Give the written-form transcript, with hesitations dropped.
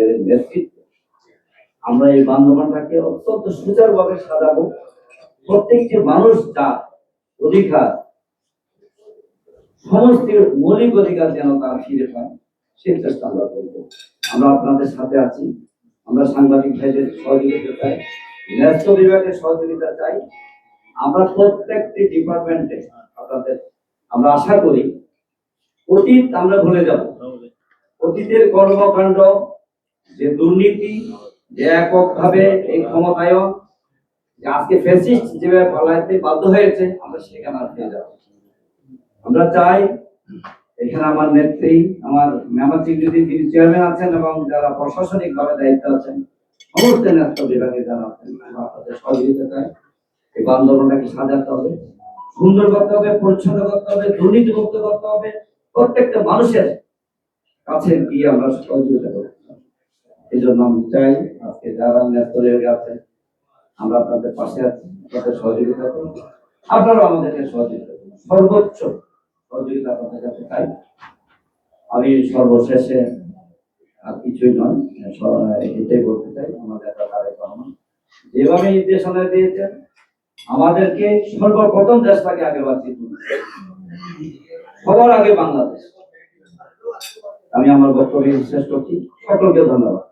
ভাইদের নেতৃত্বে আমরা এই বান্দরবানটাকে অত্যন্ত সুচারুভাবে সাজাবো। প্রত্যেকটি মানুষ যার অধিকার, সমস্ত মৌলিক অধিকার যেন তারা ফিরে পায়, সেই চেষ্টা আমরা করবো। আমরা আপনাদের সাথে আছি। আমরা সাংবাদিক ভাইদের সহযোগিতা চাই, ন্যায্য বিভাগের সহযোগিতা চাই। আমরা প্রত্যেকটি ডিপার্টমেন্টে আপনাদের আমরা আশা করি অতীত আমরা ভুলে যাব। অতীতের কর্মকাণ্ড, যে দুর্নীতি, যে এককভাবে এই ক্ষমতায়ন, যে আজকে ফ্যাসিস্ট যেভাবে পালাইতে বাধ্য হয়েছে, আমরা সেখানে আর ফিরে যাব। আমরা চাই এখানে আমার নেত্রী, আমার মেমাচিংড়িতে যিনি চেয়ারম্যান আছেন এবং যারা প্রশাসনিক ভাবে দায়িত্ব আছেন, সমস্ত ন্যায্য বিভাগে যারা আছেন, আপনাদের সহযোগিতা চাই। এই বান্দরবানটাকে সাজাতে হবে, সুন্দর করতে হবে, পরিচ্ছন্ন করতে হবে, দুর্নীতিমুক্ত করতে হবে। প্রত্যেকটা মানুষের কাছে গিয়ে আমরা সহযোগিতা করতে হবে। এই জন্য আমি চাই আজকে যারা ন্যায্য বিভাগে আছেন, আমরা আপনাদের পাশে আছি, আপনাদের সহযোগিতা করুন, আপনারাও আমাদেরকে সহযোগিতা করুন। সর্বোচ্চ সহযোগিতা আপনাদের কাছে চাই। আমি সর্বশেষে আর কিছুই নয়, এটাই বলতে চাই, আমাদের তারেক রহমান যেভাবে নির্দেশনা দিয়েছেন, আমাদেরকে সর্বপ্রথম দেশটাকে আগে বাঁচিয়ে তুলতে, সবার আগে বাংলাদেশ। আমি আমার বক্তব্য শেষ করছি। সকলকে ধন্যবাদ।